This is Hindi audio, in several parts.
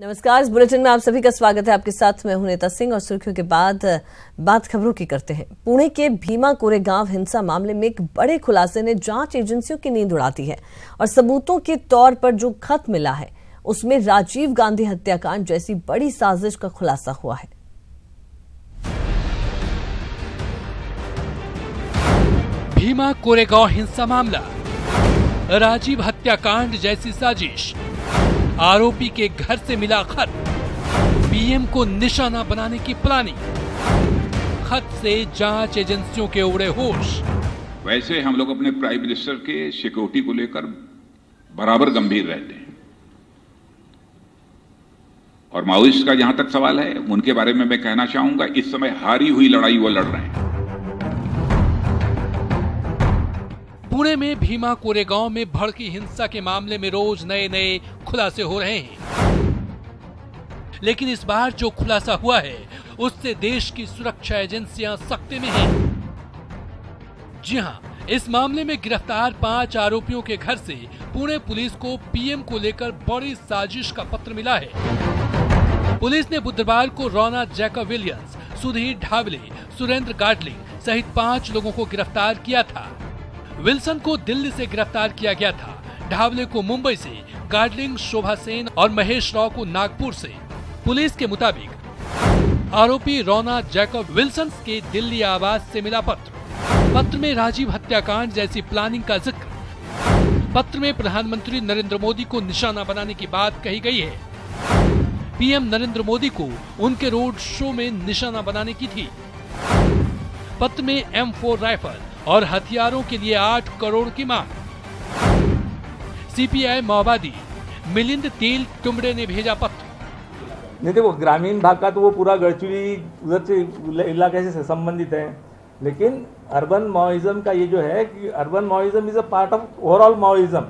नमस्कार, इस बुलेटिन में आप सभी का स्वागत है। आपके साथ मैं हूं नेता सिंह और सुर्खियों के बाद बात खबरों की करते हैं। पुणे के भीमा कोरेगांव हिंसा मामले में एक बड़े खुलासे ने जांच एजेंसियों की नींद उड़ा दी है और सबूतों के तौर पर जो खत मिला है उसमें राजीव गांधी हत्याकांड जैसी बड़ी साजिश का खुलासा हुआ है। भीमा कोरेगांव हिंसा मामला, राजीव हत्याकांड जैसी साजिश, आरोपी के घर से मिला खत, पीएम को निशाना बनाने की प्लानिंग, खत से जांच एजेंसियों के उड़े होश। वैसे हम लोग अपने प्राइम मिनिस्टर के सिक्योरिटी को लेकर बराबर गंभीर रहते हैं और माओइस्ट का जहां तक सवाल है उनके बारे में मैं कहना चाहूंगा, इस समय हारी हुई लड़ाई वो लड़ रहे हैं। पुणे में भीमा कोरेगांव में भड़की हिंसा के मामले में रोज नए नए खुलासे हो रहे हैं, लेकिन इस बार जो खुलासा हुआ है उससे देश की सुरक्षा एजेंसियां सख्ते में हैं। जी हां, इस मामले में गिरफ्तार 5 आरोपियों के घर से पुणे पुलिस को पीएम को लेकर बड़ी साजिश का पत्र मिला है। पुलिस ने बुधवार को रोना जैकब विलियम्स, सुधीर ढावले, सुरेंद्र गाडलिंग सहित 5 लोगों को गिरफ्तार किया था। विल्सन को दिल्ली से गिरफ्तार किया गया था, ढावले को मुंबई से, गाडलिंग, शोभा सेन और महेश राव को नागपुर से। पुलिस के मुताबिक आरोपी रोना जैकब विल्सन के दिल्ली आवास से मिला पत्र में राजीव हत्याकांड जैसी प्लानिंग का जिक्र। पत्र में प्रधानमंत्री नरेंद्र मोदी को निशाना बनाने की बात कही गई है। पीएम नरेंद्र मोदी को उनके रोड शो में निशाना बनाने की थी। पत्र में M4 राइफल और हथियारों के लिए 8 करोड़ की मांग। सीपीआई माओवादी मिलिंद तेल टुमड़े ने भेजा पत्र। नहीं, देखो ग्रामीण भाग का तो वो पूरा गढ़चिड़ी उधर से इलाके से संबंधित है, लेकिन अर्बन माओइज्म का ये जो है कि urban Maoism is a part of overall Maoism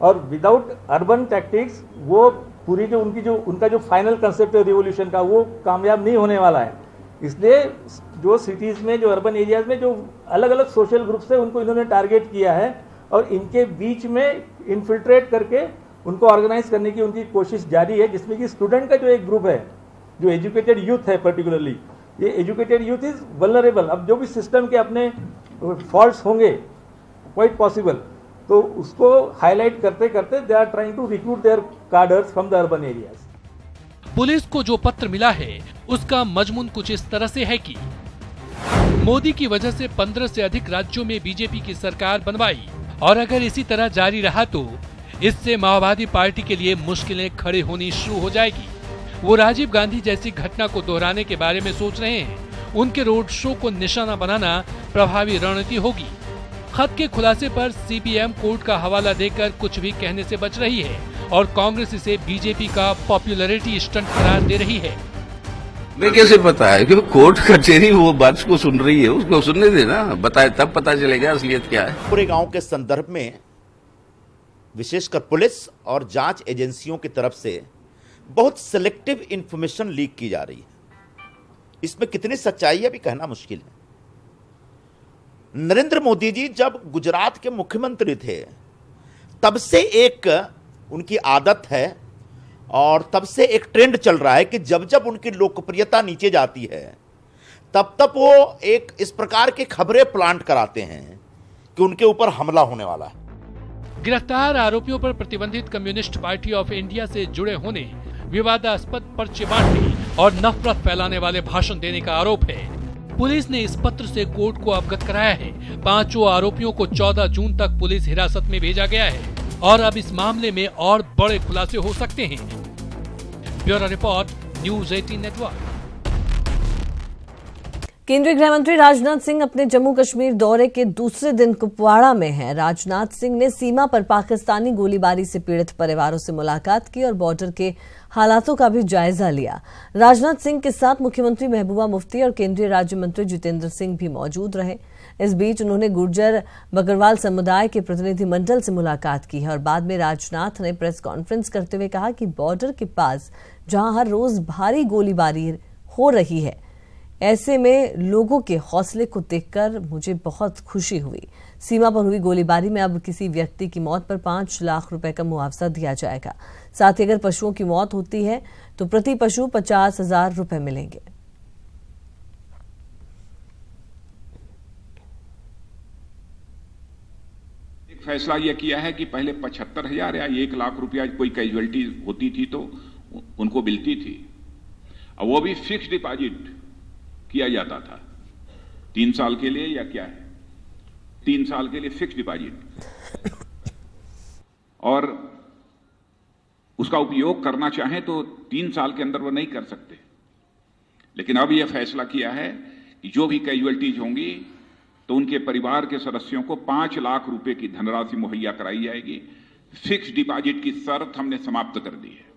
और विदाउट अर्बन टैक्टिक्स वो पूरी जो उनका जो फाइनल कंसेप्ट है रिवोल्यूशन का वो कामयाब नहीं होने वाला है। इसलिए जो सिटीज में, जो अर्बन एरियाज में जो अलग अलग सोशल ग्रुप्स है उनको इन्होंने टारगेट किया है और इनके बीच में इन्फिल्ट्रेट करके उनको ऑर्गेनाइज करने की उनकी कोशिश जारी है, जिसमें कि स्टूडेंट का जो एक ग्रुप है, जो एजुकेटेड यूथ है, पर्टिकुलरली ये एजुकेटेड यूथ इज वल्नरेबल। अब जो भी सिस्टम के अपने फॉल्ट्स होंगे क्वाइट पॉसिबल, तो उसको हाईलाइट करते करते they are trying to recruit their cadres from the urban areas. Police को जो पत्र मिला है उसका मजमून कुछ इस तरह से है कि मोदी की वजह से 15 से अधिक राज्यों में बीजेपी की सरकार बनवाई और अगर इसी तरह जारी रहा तो इससे माओवादी पार्टी के लिए मुश्किलें खड़ी होनी शुरू हो जाएगी। वो राजीव गांधी जैसी घटना को दोहराने के बारे में सोच रहे हैं। उनके रोड शो को निशाना बनाना प्रभावी रणनीति होगी। खत के खुलासे पर सीबीएम कोर्ट का हवाला देकर कुछ भी कहने से बच रही है और कांग्रेस इसे बीजेपी का पॉपुलैरिटी स्टंट करार दे रही है। मैं कैसे पता है कि कोर्ट कचहरी वो बात को सुन रही है, उसको सुनने देना, बताए तब पता चलेगा असलियत क्या है। पूरे गांव के संदर्भ में विशेषकर पुलिस और जांच एजेंसियों की तरफ से बहुत सिलेक्टिव इंफॉर्मेशन लीक की जा रही है। इसमें कितनी सच्चाई है अभी कहना मुश्किल है। नरेंद्र मोदी जी जब गुजरात के मुख्यमंत्री थे तब से एक उनकी आदत है और तब से एक ट्रेंड चल रहा है कि जब जब उनकी लोकप्रियता नीचे जाती है तब तब वो एक इस प्रकार की खबरें प्लांट कराते हैं कि उनके ऊपर हमला होने वाला है। गिरफ्तार आरोपियों पर प्रतिबंधित कम्युनिस्ट पार्टी ऑफ इंडिया से जुड़े होने, विवादास्पद पर्चे बांटने और नफरत फैलाने वाले भाषण देने का आरोप है। पुलिस ने इस पत्र से कोर्ट को अवगत कराया है। 5 आरोपियों को 14 जून तक पुलिस हिरासत में भेजा गया है और अब इस मामले में और बड़े खुलासे हो सकते हैं। Bureau report, news 18 network. केंद्रीय गृह मंत्री राजनाथ सिंह अपने जम्मू कश्मीर दौरे के दूसरे दिन कुपवाड़ा में हैं। राजनाथ सिंह ने सीमा पर पाकिस्तानी गोलीबारी से पीड़ित परिवारों से मुलाकात की और बॉर्डर के हालातों का भी जायजा लिया। राजनाथ सिंह के साथ मुख्यमंत्री महबूबा मुफ्ती और केंद्रीय राज्य मंत्री जितेंद्र सिंह भी मौजूद रहे। इस बीच उन्होंने गुर्जर बकरवाल समुदाय के प्रतिनिधिमंडल से मुलाकात की है और बाद में राजनाथ ने प्रेस कॉन्फ्रेंस करते हुए कहा कि बॉर्डर के पास जहां हर रोज भारी गोलीबारी हो रही है, ऐसे में लोगों के हौसले को देखकर मुझे बहुत खुशी हुई। सीमा पर हुई गोलीबारी में अब किसी व्यक्ति की मौत पर 5 लाख रुपए का मुआवजा दिया जाएगा। साथ ही अगर पशुओं की मौत होती है तो प्रति पशु 50,000 रुपए मिलेंगे। एक फैसला यह किया है कि पहले 75,000 या 1 लाख रुपया कोई कैजुअलिटी होती थी तो उनको मिलती थी, अब वो भी फिक्स डिपॉजिट किया जाता था 3 साल के लिए, या क्या है 3 साल के लिए फिक्स डिपॉजिट, और उसका उपयोग करना चाहें तो 3 साल के अंदर वो नहीं कर सकते। लेकिन अब यह फैसला किया है कि जो भी कैजुअलिटीज होंगी तो उनके परिवार के सदस्यों को 5 लाख रुपए की धनराशि मुहैया कराई जाएगी। फिक्स डिपॉजिट की शर्त हमने समाप्त कर दी है।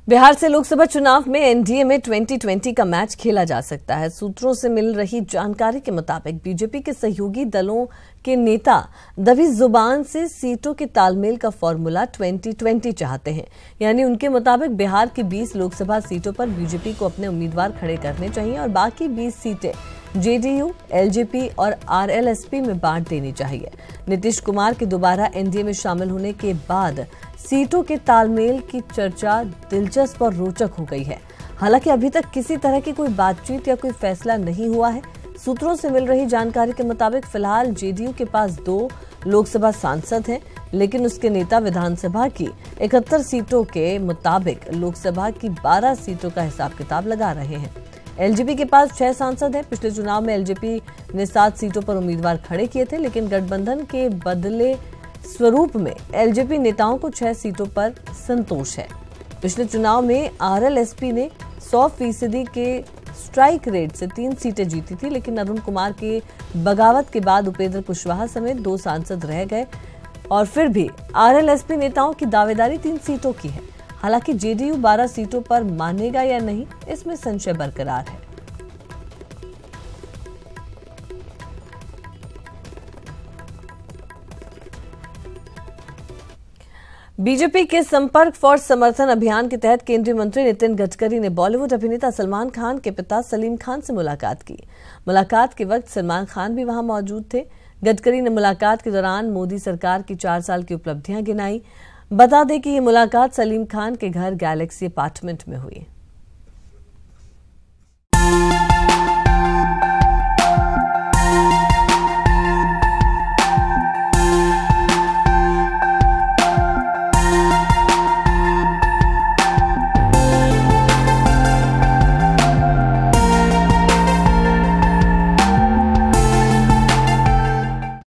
बिहार से लोकसभा चुनाव में एनडीए में 2020 का मैच खेला जा सकता है। सूत्रों से मिल रही जानकारी के मुताबिक बीजेपी के सहयोगी दलों के नेता दबी जुबान से सीटों के तालमेल का फॉर्मूला 2020 चाहते हैं। यानी उनके मुताबिक बिहार की 20 लोकसभा सीटों पर बीजेपी को अपने उम्मीदवार खड़े करने चाहिए और बाकी 20 सीटें जेडीयू, एलजेपी और आरएलएसपी में बांट देनी चाहिए। नीतीश कुमार के दोबारा एनडीए में शामिल होने के बाद सीटों के तालमेल की चर्चा दिलचस्प और रोचक हो गई है। हालांकि अभी तक किसी तरह की कोई बातचीत या कोई फैसला नहीं हुआ है। सूत्रों से मिल रही जानकारी के मुताबिक फिलहाल जेडीयू के पास 2 लोकसभा सांसद हैं, लेकिन उसके नेता विधानसभा की 71 सीटों के मुताबिक लोकसभा की 12 सीटों का हिसाब किताब लगा रहे हैं। एलजेपी के पास 6 सांसद हैं। पिछले चुनाव में एलजेपी ने 7 सीटों पर उम्मीदवार खड़े किए थे, लेकिन गठबंधन के बदले स्वरूप में एलजेपी नेताओं को 6 सीटों पर संतोष है। पिछले चुनाव में आरएलएसपी ने 100% के स्ट्राइक रेट से 3 सीटें जीती थी, लेकिन अरुण कुमार के बगावत के बाद उपेंद्र कुशवाहा समेत 2 सांसद रह गए और फिर भी आरएलएसपी नेताओं की दावेदारी 3 सीटों की है। हालांकि जेडीयू 12 सीटों पर मानेगा या नहीं, इसमें संशय बरकरार है। बीजेपी के संपर्क फॉर समर्थन अभियान के तहत केंद्रीय मंत्री नितिन गडकरी ने बॉलीवुड अभिनेता सलमान खान के पिता सलीम खान से मुलाकात की। मुलाकात के वक्त सलमान खान भी वहां मौजूद थे। गडकरी ने मुलाकात के दौरान मोदी सरकार की 4 साल की उपलब्धियां गिनाई। बता दें कि ये मुलाकात सलीम खान के घर गैलेक्सी अपार्टमेंट में हुई।